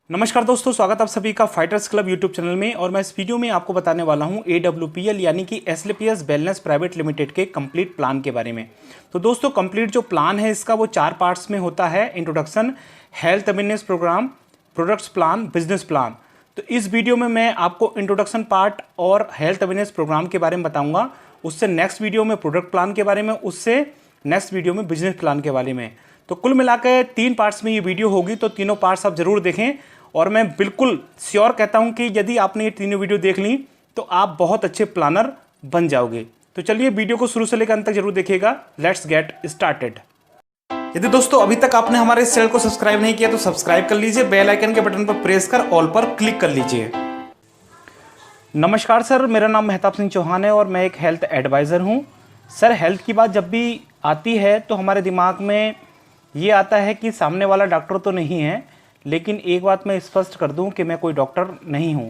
नमस्कार दोस्तों, स्वागत आप सभी का फाइटर्स क्लब यूट्यूब चैनल में। और मैं इस वीडियो में आपको बताने वाला हूं AWPL यानी कि एस्क्लेपियस वेलनेस प्राइवेट लिमिटेड के कंप्लीट प्लान के बारे में। तो दोस्तों, कंप्लीट जो प्लान है इसका वो 4 पार्ट्स में होता है। Introduction, health awareness programme, products plan, business plan. तो इस वीडियो में मैं आपको इंट्रोडक्शन पार्ट और हेल्थ अवेयरनेस प्रोग्राम के बारे में बताऊँगा। उससे नेक्स्ट वीडियो में प्रोडक्ट प्लान के बारे में, उससे नेक्स्ट वीडियो में बिजनेस प्लान के बारे में। तो कुल मिलाकर 3 पार्ट्स में ये वीडियो होगी, तो तीनों पार्ट्स आप जरूर देखें। और मैं बिल्कुल श्योर कहता हूं कि यदि आपने ये तीनों वीडियो देख ली तो आप बहुत अच्छे प्लानर बन जाओगे। तो चलिए वीडियो को शुरू से लेकर अंत तक जरूर देखिएगा। Let's get started. यदि दोस्तों अभी तक आपने हमारे इस चैनल को सब्सक्राइब नहीं किया तो सब्सक्राइब कर लीजिए, बेल आइकन के बटन पर प्रेस कर ऑल पर क्लिक कर लीजिए। नमस्कार सर, मेरा नाम मेहताब सिंह चौहान है और मैं एक हेल्थ एडवाइज़र हूँ। सर, हेल्थ की बात जब भी आती है तो हमारे दिमाग में ये आता है कि सामने वाला डॉक्टर तो नहीं है, लेकिन एक बात मैं स्पष्ट कर दूं कि मैं कोई डॉक्टर नहीं हूं।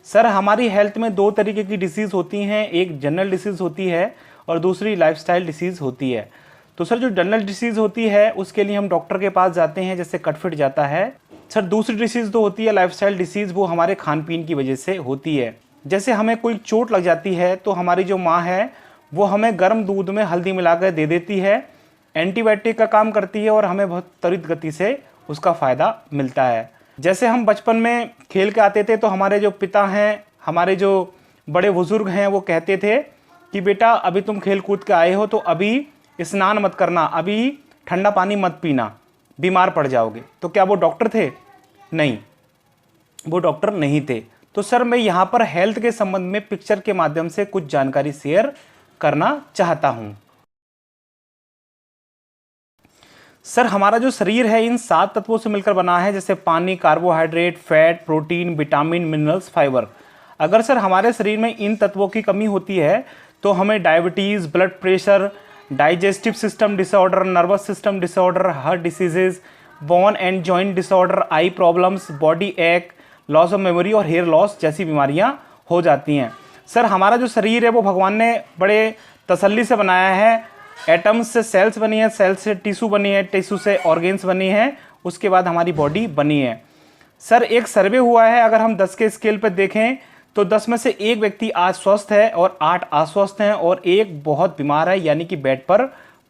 सर, हमारी हेल्थ में 2 तरीके की डिसीज़ होती हैं। एक जनरल डिसीज़ होती है और दूसरी लाइफस्टाइल डिसीज़ होती है। तो सर, जो जनरल डिसीज़ होती है उसके लिए हम डॉक्टर के पास जाते हैं, जैसे कट फिट जाता है। सर, दूसरी डिसीज़ तो होती है लाइफस्टाइल डिसीज़, वो हमारे खान पीन की वजह से होती है। जैसे हमें कोई चोट लग जाती है तो हमारी जो माँ है वो हमें गर्म दूध में हल्दी मिलाकर दे देती है, एंटीबायोटिक का काम करती है और हमें बहुत त्वरित गति से उसका फ़ायदा मिलता है। जैसे हम बचपन में खेल के आते थे तो हमारे जो पिता हैं, हमारे जो बड़े बुजुर्ग हैं, वो कहते थे कि बेटा अभी तुम खेल कूद के आए हो तो अभी स्नान मत करना, अभी ठंडा पानी मत पीना, बीमार पड़ जाओगे। तो क्या वो डॉक्टर थे? नहीं, वो डॉक्टर नहीं थे। तो सर, मैं यहाँ पर हेल्थ के संबंध में पिक्चर के माध्यम से कुछ जानकारी शेयर करना चाहता हूँ। सर, हमारा जो शरीर है इन 7 तत्वों से मिलकर बना है, जैसे पानी, carbohydrate, fat, protein, vitamin, minerals, fibre. अगर सर हमारे शरीर में इन तत्वों की कमी होती है तो हमें diabetes, blood pressure, digestive system disorder, nervous system disorder, heart diseases, bone and joint disorder, I problems, body एक, लॉस ऑफ मेमोरी और हेयर लॉस जैसी बीमारियाँ हो जाती हैं। सर, हमारा जो शरीर है वो भगवान ने बड़े तसल्ली से बनाया है। एटम्स से सेल्स बनी है, सेल्स से टिश्यू बनी है, टिश्यू से ऑर्गेन्स बनी है, उसके बाद हमारी बॉडी बनी है। सर, एक सर्वे हुआ है, अगर हम 10 के स्केल पर देखें तो 10 में से 1 व्यक्ति आज स्वस्थ है और 8 अस्वस्थ हैं और 1 बहुत बीमार है, यानी कि बेड पर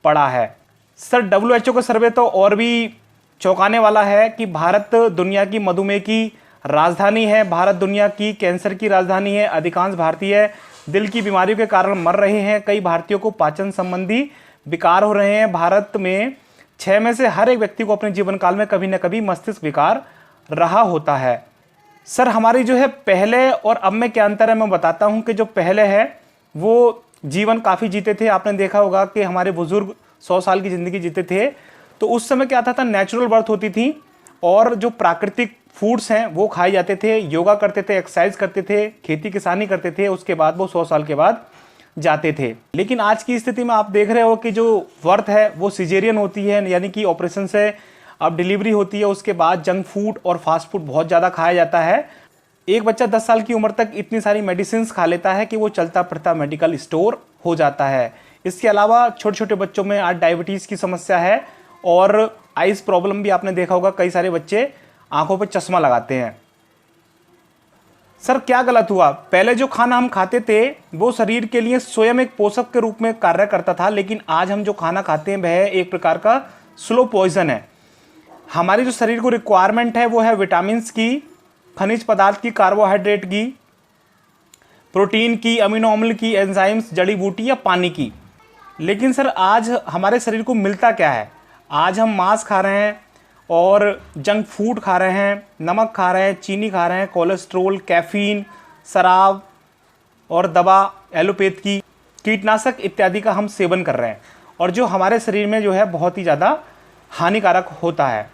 पड़ा है। सर, WHO का सर्वे तो और भी चौंकाने वाला है कि भारत दुनिया की मधुमेह की राजधानी है, भारत दुनिया की कैंसर की राजधानी है। अधिकांश भारतीय दिल की बीमारियों के कारण मर रहे हैं, कई भारतीयों को पाचन संबंधी विकार हो रहे हैं। भारत में 6 में से हर एक व्यक्ति को अपने जीवन काल में कभी न कभी मस्तिष्क विकार रहा होता है। सर, हमारी जो है पहले और अब में क्या अंतर है मैं बताता हूं कि जो पहले है वो जीवन काफ़ी जीते थे। आपने देखा होगा कि हमारे बुजुर्ग 100 साल की ज़िंदगी जीते थे। तो उस समय क्या था नेचुरल बर्थ होती थी और जो प्राकृतिक फूड्स हैं वो खाए जाते थे, योगा करते थे, एक्सरसाइज करते थे, खेती किसानी करते थे, उसके बाद वो 100 साल के बाद जाते थे। लेकिन आज की स्थिति में आप देख रहे हो कि जो बर्थ है वो सिजेरियन होती है, यानी कि ऑपरेशन से अब डिलीवरी होती है। उसके बाद जंक फूड और फास्ट फूड बहुत ज़्यादा खाया जाता है। एक बच्चा 10 साल की उम्र तक इतनी सारी मेडिसिन खा लेता है कि वो चलता फिरता मेडिकल स्टोर हो जाता है। इसके अलावा छोटे छोटे बच्चों में आज डायबिटीज़ की समस्या है और आइस प्रॉब्लम भी आपने देखा होगा, कई सारे बच्चे आंखों पर चश्मा लगाते हैं। सर, क्या गलत हुआ? पहले जो खाना हम खाते थे वो शरीर के लिए स्वयं एक पोषक के रूप में कार्य करता था, लेकिन आज हम जो खाना खाते हैं वह एक प्रकार का स्लो पॉइजन है। हमारी जो शरीर को रिक्वायरमेंट है वो है विटामिन्स की, खनिज पदार्थ की, कार्बोहाइड्रेट की, प्रोटीन की, अमीनो अम्ल की, एंजाइम्स, जड़ी बूटी या पानी की। लेकिन सर, आज हमारे शरीर को मिलता क्या है? आज हम मांस खा रहे हैं और जंक फूड खा रहे हैं, नमक खा रहे हैं, चीनी खा रहे हैं, कोलेस्ट्रोल, कैफीन, शराब और दवा, एलोपैथ की, कीटनाशक इत्यादि का हम सेवन कर रहे हैं और जो हमारे शरीर में जो है बहुत ही ज़्यादा हानिकारक होता है।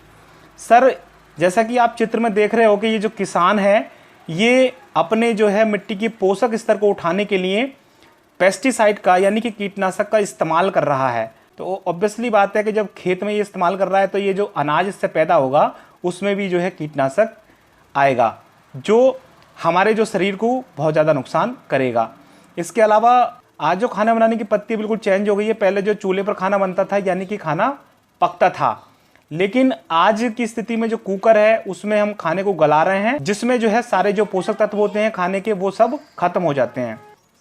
सर, जैसा कि आप चित्र में देख रहे हो कि ये जो किसान है ये अपने जो है मिट्टी की पोषक स्तर को उठाने के लिए पेस्टिसाइड का यानी कि कीटनाशक का इस्तेमाल कर रहा है। तो ऑब्वियसली बात है कि जब खेत में ये इस्तेमाल कर रहा है तो ये जो अनाज इससे पैदा होगा उसमें भी जो है कीटनाशक आएगा, जो हमारे जो शरीर को बहुत ज़्यादा नुकसान करेगा। इसके अलावा आज जो खाना बनाने की पद्धति बिल्कुल चेंज हो गई है। पहले जो चूल्हे पर खाना बनता था यानी कि खाना पकता था, लेकिन आज की स्थिति में जो कुकर है उसमें हम खाने को गला रहे हैं, जिसमें जो है सारे जो पोषक तत्व होते हैं खाने के वो सब खत्म हो जाते हैं।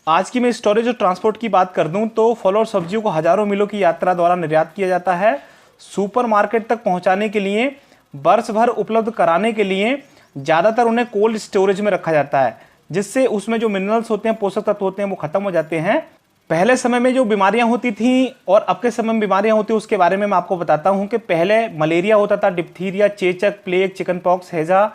आज की मैं स्टोरेज और ट्रांसपोर्ट की बात कर दूं तो फल और सब्जियों को हजारों मीलों की यात्रा द्वारा निर्यात किया जाता है। सुपरमार्केट तक पहुंचाने के लिए, वर्ष भर उपलब्ध कराने के लिए ज़्यादातर उन्हें कोल्ड स्टोरेज में रखा जाता है, जिससे उसमें जो मिनरल्स होते हैं, पोषक तत्व होते हैं, वो खत्म हो जाते हैं। पहले समय में जो बीमारियां होती थी और अब के समय में बीमारियां होती हैं उसके बारे में मैं आपको बताता हूं कि पहले मलेरिया होता था, डिप्थीरिया, चेचक, प्लेग, चिकन पॉक्स, हैजा,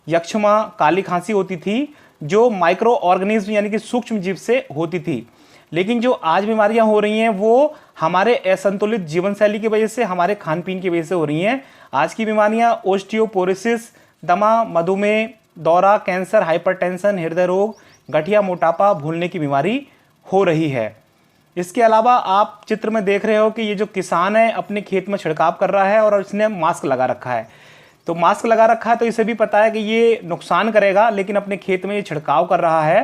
यक्षमा, काली खांसी होती थी, जो माइक्रो ऑर्गेनिज्म यानी कि सूक्ष्म जीव से होती थी। लेकिन जो आज बीमारियां हो रही हैं वो हमारे असंतुलित जीवन शैली की वजह से, हमारे खान पीन की वजह से हो रही हैं। आज की बीमारियां ओस्टियोपोरोसिस, दमा, मधुमेह, दौरा, कैंसर, हाइपरटेंशन, हृदय रोग, गठिया, मोटापा, भूलने की बीमारी हो रही है। इसके अलावा आप चित्र में देख रहे हो कि ये जो किसान है अपने खेत में छिड़काव कर रहा है और इसने मास्क लगा रखा है। तो मास्क लगा रखा है तो इसे भी पता है कि ये नुकसान करेगा, लेकिन अपने खेत में ये छिड़काव कर रहा है।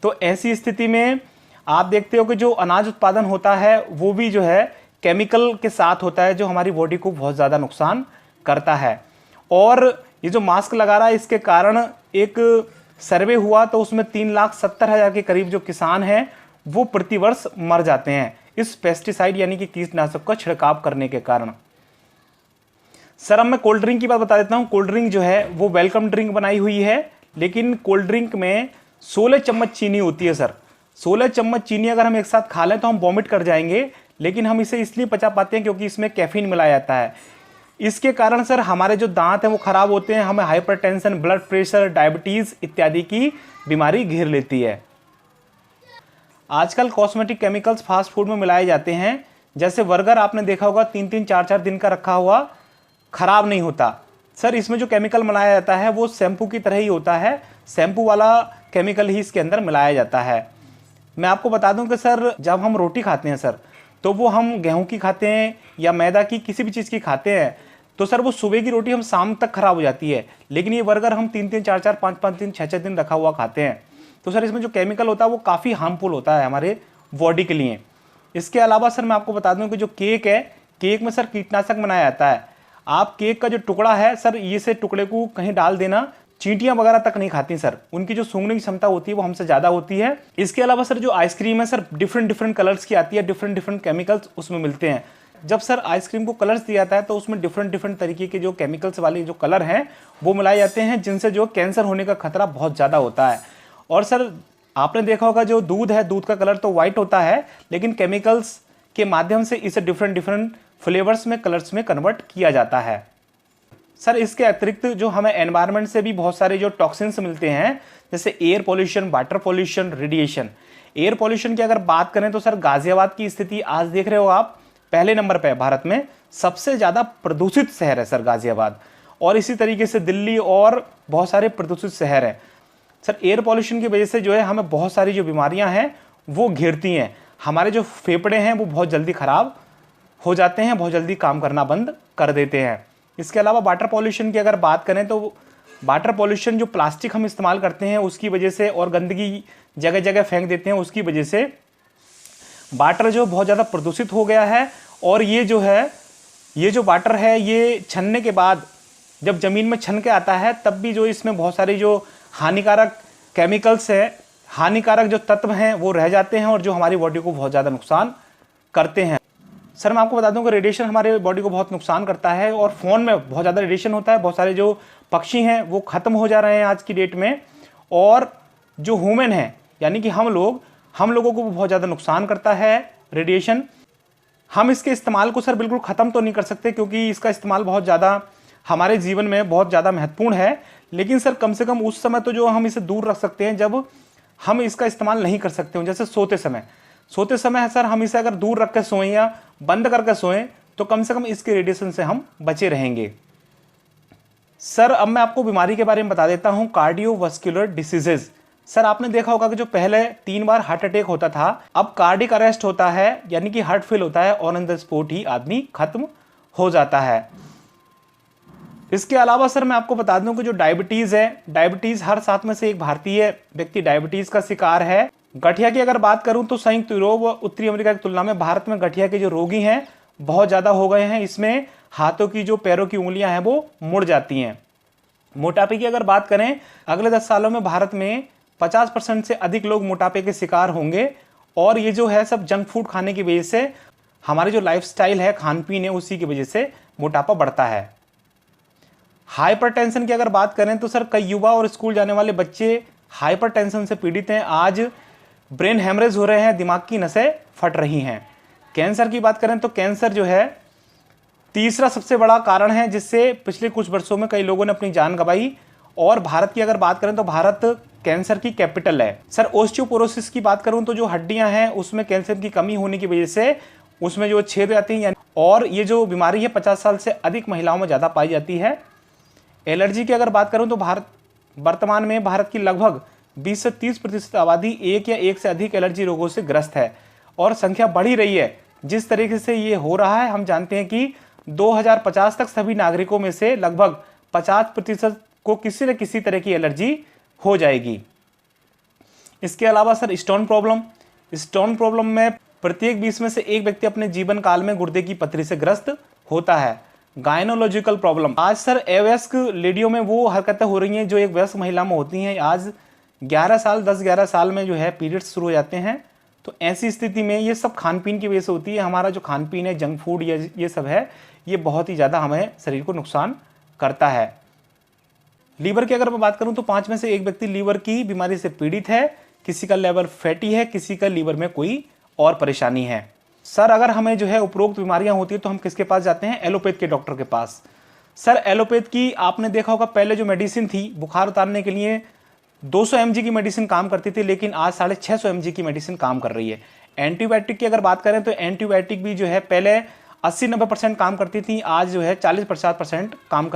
तो ऐसी स्थिति में आप देखते हो कि जो अनाज उत्पादन होता है वो भी जो है केमिकल के साथ होता है, जो हमारी बॉडी को बहुत ज़्यादा नुकसान करता है। और ये जो मास्क लगा रहा है इसके कारण एक सर्वे हुआ तो उसमें 3,70,000 के करीब जो किसान हैं वो प्रतिवर्ष मर जाते हैं इस पेस्टिसाइड यानी कि कीटनाशक का छिड़काव करने के कारण। सर अब मैं कोल्ड ड्रिंक की बात बता देता हूँ। कोल्ड ड्रिंक जो है वो वेलकम ड्रिंक बनाई हुई है, लेकिन कोल्ड ड्रिंक में 16 चम्मच चीनी होती है सर। 16 चम्मच चीनी अगर हम एक साथ खा लें तो हम वॉमिट कर जाएंगे, लेकिन हम इसे इसलिए पचा पाते हैं क्योंकि इसमें कैफीन मिलाया जाता है। इसके कारण सर हमारे जो दांत हैं वो खराब होते हैं, हमें हाइपरटेंशन, ब्लड प्रेशर, डायबिटीज़ इत्यादि की बीमारी घेर लेती है। आजकल कॉस्मेटिक केमिकल्स फास्ट फूड में मिलाए जाते हैं। जैसे बर्गर आपने देखा होगा 3-3, 4-4 दिन का रखा हुआ खराब नहीं होता। सर इसमें जो केमिकल मिलाया जाता है वो शैम्पू की तरह ही होता है, शैम्पू वाला केमिकल ही इसके अंदर मिलाया जाता है। मैं आपको बता दूं कि सर जब हम रोटी खाते हैं सर, तो वो हम गेहूं की खाते हैं या मैदा की, किसी भी चीज़ की खाते हैं, तो सर वो सुबह की रोटी हम शाम तक खराब हो जाती है। लेकिन ये बर्गर हम 3-3, 4-4, 5-5 दिन, 6-6 दिन रखा हुआ खाते हैं। तो सर इसमें जो केमिकल होता है वो काफ़ी हार्मफुल होता है हमारे बॉडी के लिए। इसके अलावा सर मैं आपको बता दूं कि जो केक है, केक में सर कीटनाशक बनाया जाता है। आप केक का जो टुकड़ा है सर, ये से टुकड़े को कहीं डाल देना, चींटियां वगैरह तक नहीं खाती सर, उनकी जो सूंघने की क्षमता होती है वो हमसे ज़्यादा होती है। इसके अलावा सर जो आइसक्रीम है सर डिफरेंट कलर्स की आती है, डिफरेंट केमिकल्स उसमें मिलते हैं। जब सर आइसक्रीम को कलर्स दिया जाता है तो उसमें डिफरेंट तरीके के जो केमिकल्स वाले जो कलर हैं वो मिलाए जाते हैं, जिनसे जो कैंसर होने का खतरा बहुत ज़्यादा होता है। और सर आपने देखा होगा जो दूध है, दूध का कलर तो वाइट होता है, लेकिन केमिकल्स के माध्यम से इसे डिफरेंट फ्लेवर्स में, कलर्स में कन्वर्ट किया जाता है। सर इसके अतिरिक्त जो हमें एनवायरनमेंट से भी बहुत सारे जो टॉक्सिन्स मिलते हैं, जैसे air pollution, water pollution, radiation. Air pollution की अगर बात करें तो सर गाजियाबाद की स्थिति आज देख रहे हो आप, पहले नंबर पे है भारत में, सबसे ज़्यादा प्रदूषित शहर है सर गाजियाबाद। और इसी तरीके से दिल्ली और बहुत सारे प्रदूषित शहर हैं। सर एयर पॉल्यूशन की वजह से जो है हमें बहुत सारी जो बीमारियां हैं वो घेरती हैं। हमारे जो फेफड़े हैं वो बहुत जल्दी ख़राब हो जाते हैं, बहुत जल्दी काम करना बंद कर देते हैं। इसके अलावा वाटर पॉल्यूशन की अगर बात करें तो वाटर पॉल्यूशन जो प्लास्टिक हम इस्तेमाल करते हैं उसकी वजह से, और गंदगी जगह जगह फेंक देते हैं उसकी वजह से वाटर जो बहुत ज़्यादा प्रदूषित हो गया है। और ये जो है, ये जो वाटर है ये छनने के बाद जब ज़मीन में छन के आता है तब भी जो इसमें बहुत सारी जो हानिकारक केमिकल्स हैं, हानिकारक जो तत्व हैं वो रह जाते हैं और जो हमारी बॉडी को बहुत ज़्यादा नुकसान करते हैं। सर मैं आपको बता दूं कि रेडिएशन हमारे बॉडी को बहुत नुकसान करता है और फ़ोन में बहुत ज़्यादा रेडिएशन होता है। बहुत सारे जो पक्षी हैं वो ख़त्म हो जा रहे हैं आज की डेट में। और जो ह्यूमन है यानी कि हम लोगों को बहुत ज़्यादा नुकसान करता है रेडिएशन। हम इसके इस्तेमाल को सर बिल्कुल ख़त्म तो नहीं कर सकते, क्योंकि इसका इस्तेमाल बहुत ज़्यादा हमारे जीवन में बहुत ज़्यादा महत्वपूर्ण है। लेकिन सर कम से कम उस समय तो जो हम इसे दूर रख सकते हैं जब हम इसका इस्तेमाल नहीं कर सकते हो, जैसे सोते समय सर हम इसे अगर दूर रख के सोएं या बंद करके सोएं तो कम से कम इसके रेडिएशन से हम बचे रहेंगे। सर अब मैं आपको बीमारी के बारे में बता देता हूं, कार्डियोवास्कुलर डिसीजेज। सर आपने देखा होगा कि जो पहले 3 बार हार्ट अटैक होता था, अब कार्डिक अरेस्ट होता है, यानी कि हार्ट फेल होता है और ऑन द स्पॉट ही आदमी खत्म हो जाता है। इसके अलावा सर मैं आपको बता दूं कि जो डायबिटीज़ है, डायबिटीज़ हर 7 में से एक भारतीय व्यक्ति डायबिटीज़ का शिकार है। गठिया की अगर बात करूं तो संयुक्त यूरोप व उत्तरी अमेरिका की तुलना में भारत में गठिया के जो रोगी हैं बहुत ज़्यादा हो गए हैं। इसमें हाथों की जो पैरों की उंगलियां हैं वो मुड़ जाती हैं। मोटापे की अगर बात करें, अगले 10 सालों में भारत में 50% से अधिक लोग मोटापे के शिकार होंगे और ये जो है सब जंक फूड खाने की वजह से, हमारी जो लाइफस्टाइल है, खान पीन है, उसी की वजह से मोटापा बढ़ता है। हाइपरटेंशन की अगर बात करें तो सर कई युवा और स्कूल जाने वाले बच्चे हाइपरटेंशन से पीड़ित हैं। आज ब्रेन हेमरेज हो रहे हैं, दिमाग की नसें फट रही हैं। कैंसर की बात करें तो कैंसर जो है तीसरा सबसे बड़ा कारण है जिससे पिछले कुछ वर्षों में कई लोगों ने अपनी जान गंवाई। और भारत की अगर बात करें तो भारत कैंसर की कैपिटल है। सर ओस्टियोपोरोसिस की बात करूं तो जो हड्डियां हैं उसमें कैल्शियम की कमी होने की वजह से उसमें जो छेद जाती हैं, और ये जो बीमारी है 50 साल से अधिक महिलाओं में ज़्यादा पाई जाती है। एलर्जी की अगर बात करूं तो वर्तमान में भारत की लगभग 20 से 30% आबादी एक या एक से अधिक एलर्जी रोगों से ग्रस्त है और संख्या बढ़ ही रही है। जिस तरीके से ये हो रहा है, हम जानते हैं कि 2050 तक सभी नागरिकों में से लगभग 50% को किसी न किसी तरह की एलर्जी हो जाएगी। इसके अलावा सर स्टोन प्रॉब्लम में प्रत्येक 20 में से एक व्यक्ति अपने जीवन काल में गुर्दे की पथरी से ग्रस्त होता है। गायनोलॉजिकल प्रॉब्लम, आज सर अवयस्क लेडियों में वो हरकतें हो रही हैं जो एक वयस्क महिला में होती हैं। आज 10-11 साल में जो है पीरियड्स शुरू हो जाते हैं। तो ऐसी स्थिति में ये सब खान पीन की वजह से होती है। हमारा जो खान पीन है, जंक फूड ये सब है, ये बहुत ही ज़्यादा हमें शरीर को नुकसान करता है। लीवर की अगर मैं बात करूं तो 5 में से एक व्यक्ति लीवर की बीमारी से पीड़ित है। किसी का लेवर फैटी है, किसी का लीवर में कोई और परेशानी है। सर अगर हमें जो है उपरोक्त बीमारियां होती है तो हम किसके पास जाते हैं? एलोपैथ के डॉक्टर के पास। सर एलोपैथ की आपने देखा होगा, पहले जो मेडिसिन थी बुखार उतारने के लिए 200 mg की मेडिसिन काम करती थी, लेकिन आज 650 mg की मेडिसिन काम कर रही है। एंटीबायोटिक की अगर बात करें तो एंटीबायोटिक भी जो है पहले 80-90% काम करती थी, आज जो है 40-50% काम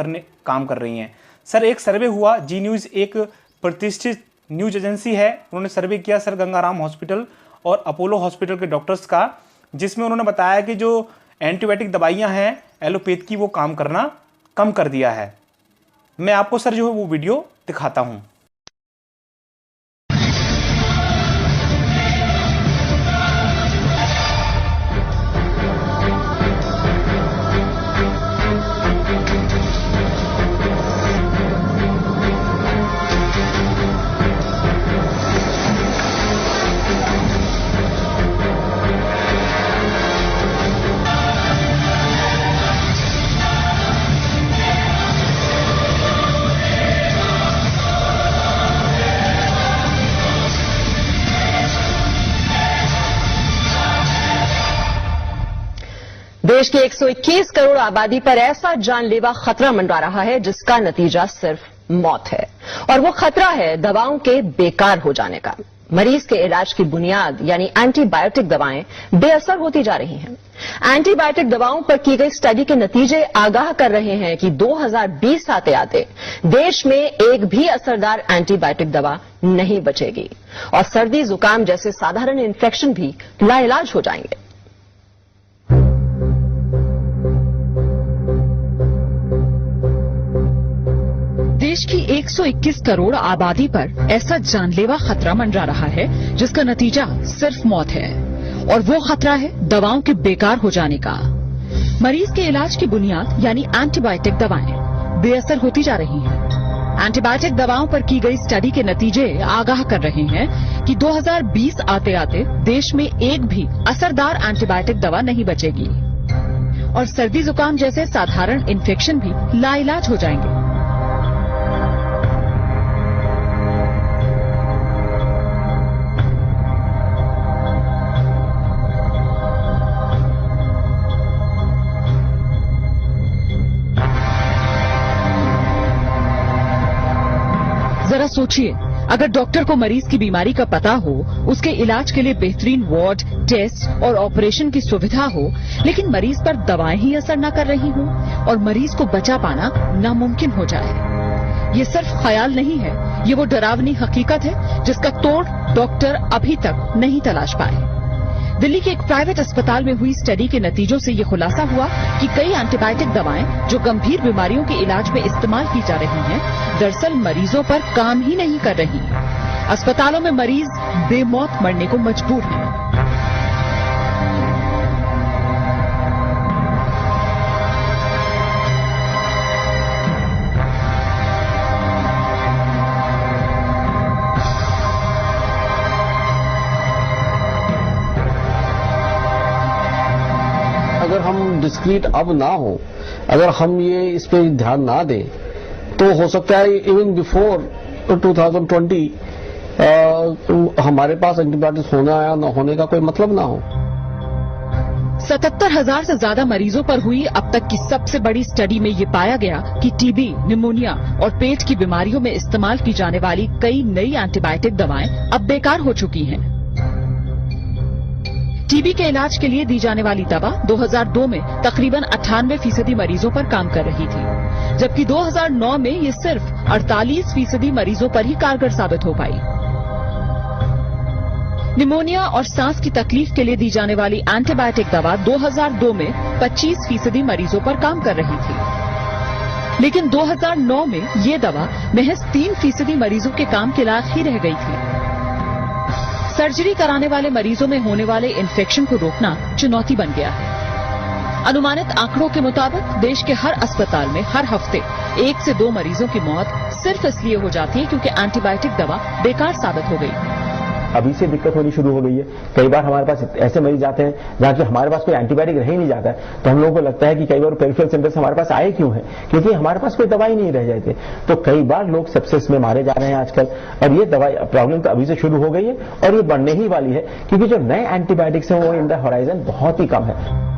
कर रही हैं। सर एक सर्वे हुआ, जी न्यूज़ एक प्रतिष्ठित न्यूज एजेंसी है, उन्होंने सर्वे किया सर गंगाराम हॉस्पिटल और अपोलो हॉस्पिटल के डॉक्टर्स का, जिसमें उन्होंने बताया कि जो एंटीबायोटिक दवाइयां हैं एलोपैथ की, वो काम करना कम कर दिया है। मैं आपको सर जो है वो वीडियो दिखाता हूं। देश की 121 करोड़ आबादी पर ऐसा जानलेवा खतरा मंडरा रहा है जिसका नतीजा सिर्फ मौत है, और वो खतरा है दवाओं के बेकार हो जाने का। मरीज के इलाज की बुनियाद यानी एंटीबायोटिक दवाएं बेअसर होती जा रही हैं। एंटीबायोटिक दवाओं पर की गई स्टडी के नतीजे आगाह कर रहे हैं कि 2020 आते आते देश में एक भी असरदार एंटीबायोटिक दवा नहीं बचेगी और सर्दी जुकाम जैसे साधारण इन्फेक्शन भी लाइलाज हो जाएंगे। देश की 121 करोड़ आबादी पर ऐसा जानलेवा खतरा मंडरा रहा है जिसका नतीजा सिर्फ मौत है, और वो खतरा है दवाओं के बेकार हो जाने का। मरीज के इलाज की बुनियाद यानी एंटीबायोटिक दवाएं बेअसर होती जा रही हैं। एंटीबायोटिक दवाओं पर की गई स्टडी के नतीजे आगाह कर रहे हैं कि 2020 आते आते देश में एक भी असरदार एंटीबायोटिक दवा नहीं बचेगी और सर्दी जुकाम जैसे साधारण इन्फेक्शन भी लाइलाज हो जाएंगे। जरा सोचिए, अगर डॉक्टर को मरीज की बीमारी का पता हो, उसके इलाज के लिए बेहतरीन वार्ड, टेस्ट और ऑपरेशन की सुविधा हो, लेकिन मरीज पर दवाएं ही असर न कर रही हों और मरीज को बचा पाना नामुमकिन हो जाए। ये सिर्फ ख्याल नहीं है, ये वो डरावनी हकीकत है जिसका तोड़ डॉक्टर अभी तक नहीं तलाश पाए। दिल्ली के एक प्राइवेट अस्पताल में हुई स्टडी के नतीजों से ये खुलासा हुआ कि कई एंटीबायोटिक दवाएं जो गंभीर बीमारियों के इलाज में इस्तेमाल की जा रही हैं, दरअसल मरीजों पर काम ही नहीं कर रही। अस्पतालों में मरीज बेमौत मरने को मजबूर हैं। डिस्क्रीट अब ना हो, अगर हम ये इस पे ध्यान ना दें तो हो सकता है इवन बिफोर 2020 हमारे पास एंटीबायोटिक्स होना या न होने का कोई मतलब ना हो। 77,000 से ज्यादा मरीजों पर हुई अब तक की सबसे बड़ी स्टडी में ये पाया गया कि टीबी, निमोनिया और पेट की बीमारियों में इस्तेमाल की जाने वाली कई नई एंटीबायोटिक दवाएं अब बेकार हो चुकी हैं। टीबी के इलाज के लिए दी जाने वाली दवा 2002 में तकरीबन 98% मरीजों पर काम कर रही थी, जबकि 2009 में ये सिर्फ 48% मरीजों पर ही कारगर साबित हो पाई। निमोनिया और सांस की तकलीफ के लिए दी जाने वाली एंटीबायोटिक दवा 2002 में 25% मरीजों पर काम कर रही थी, लेकिन 2009 में ये दवा महज 3% मरीजों के काम के लायक ही रह गई थी। सर्जरी कराने वाले मरीजों में होने वाले इन्फेक्शन को रोकना चुनौती बन गया है। अनुमानित आंकड़ों के मुताबिक देश के हर अस्पताल में हर हफ्ते 1 से 2 मरीजों की मौत सिर्फ इसलिए हो जाती है क्योंकि एंटीबायोटिक दवा बेकार साबित हो गई। अभी से दिक्कत होनी शुरू हो गई है। कई बार हमारे पास ऐसे मरीज आते हैं जहाँ कि हमारे पास कोई एंटीबायोटिक रह ही नहीं जाता है, तो हम लोगों को लगता है कि कई बार पेरिफेरल सिम्पटम्स हमारे पास आए क्यों हैं, क्योंकि हमारे पास कोई दवाई नहीं रह जाती। तो कई बार लोग सेप्सिस में मारे जा रहे हैं आजकल, और ये दवाई प्रॉब्लम तो अभी से शुरू हो गई है और ये बढ़ने ही वाली है, क्योंकि जो नए एंटीबायोटिक्स हैं वो इन द होराइजन बहुत ही कम है।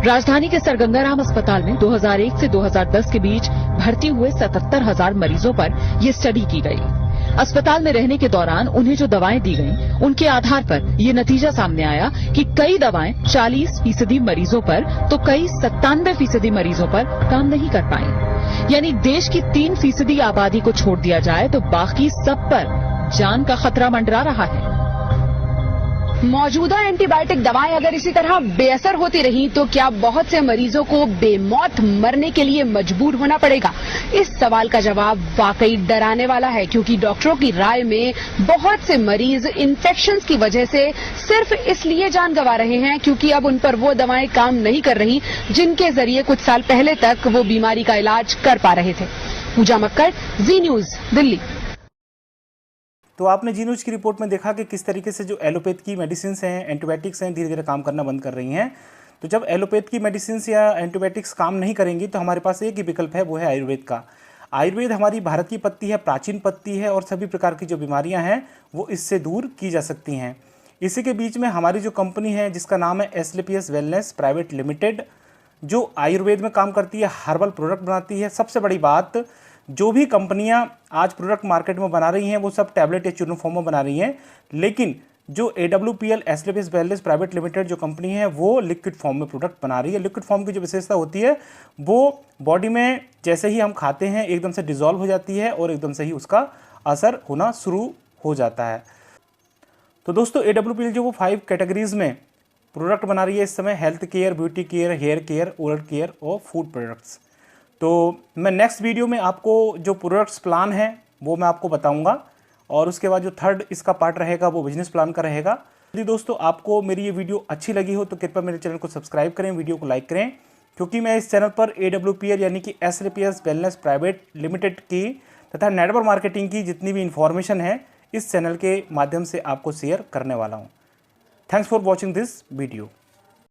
राजधानी के सर गंगाराम अस्पताल में 2001 से 2010 के बीच भर्ती हुए 77,000 मरीजों पर यह स्टडी की गई। अस्पताल में रहने के दौरान उन्हें जो दवाएं दी गईं, उनके आधार पर ये नतीजा सामने आया कि कई दवाएं 40% मरीजों पर तो कई 97% मरीजों पर काम नहीं कर पाई। यानी देश की 3% आबादी को छोड़ दिया जाए तो बाकी सब पर जान का खतरा मंडरा रहा है। मौजूदा एंटीबायोटिक दवाएं अगर इसी तरह बेअसर होती रही तो क्या बहुत से मरीजों को बेमौत मरने के लिए मजबूर होना पड़ेगा? इस सवाल का जवाब वाकई डराने वाला है, क्योंकि डॉक्टरों की राय में बहुत से मरीज इन्फेक्शंस की वजह से सिर्फ इसलिए जान गंवा रहे हैं क्योंकि अब उन पर वो दवाएं काम नहीं कर रही जिनके जरिए कुछ साल पहले तक वो बीमारी का इलाज कर पा रहे थे। पूजा मक्कड़, जी न्यूज, दिल्ली। तो आपने जी न्यूज की रिपोर्ट में देखा कि किस तरीके से जो एलोपैथ की मेडिसिन हैं, एंटीबायोटिक्स हैं, धीरे धीरे काम करना बंद कर रही हैं। तो जब एलोपैथ की मेडिसिन या एंटीबायोटिक्स काम नहीं करेंगी तो हमारे पास एक ही विकल्प है, वो है आयुर्वेद का। आयुर्वेद हमारी भारत की पत्ती है, प्राचीन पत्ती है, और सभी प्रकार की जो बीमारियां हैं वो इससे दूर की जा सकती हैं। इसी के बीच में हमारी जो कंपनी है जिसका नाम है एसलेपियस वेलनेस प्राइवेट लिमिटेड, जो आयुर्वेद में काम करती है, हर्बल प्रोडक्ट बनाती है। सबसे बड़ी बात, जो भी कंपनियां आज प्रोडक्ट मार्केट में बना रही हैं वो सब टैबलेट या चूर्ण फॉर्म में बना रही हैं, लेकिन जो AWPL Asclepias wellness private limited जो कंपनी है वो लिक्विड फॉर्म में प्रोडक्ट बना रही है। लिक्विड फॉर्म की जो विशेषता होती है वो बॉडी में जैसे ही हम खाते हैं एकदम से डिजॉल्व हो जाती है और एकदम से ही उसका असर होना शुरू हो जाता है। तो दोस्तों AWPL जो वो 5 कैटेगरीज में प्रोडक्ट बना रही है इस समय, health care, beauty care, hair care, oral care और फूड प्रोडक्ट्स। तो मैं नेक्स्ट वीडियो में आपको जो प्रोडक्ट्स प्लान है वो मैं आपको बताऊंगा, और उसके बाद जो थर्ड इसका पार्ट रहेगा वो बिजनेस प्लान का रहेगा। यदि दोस्तों आपको मेरी ये वीडियो अच्छी लगी हो तो कृपया मेरे चैनल को सब्सक्राइब करें, वीडियो को लाइक करें, क्योंकि मैं इस चैनल पर AWPL यानी कि एसलेपियस वेलनेस प्राइवेट लिमिटेड की तथा नेटवर्क मार्केटिंग की जितनी भी इंफॉर्मेशन है इस चैनल के माध्यम से आपको शेयर करने वाला हूँ। Thanks for watching this video.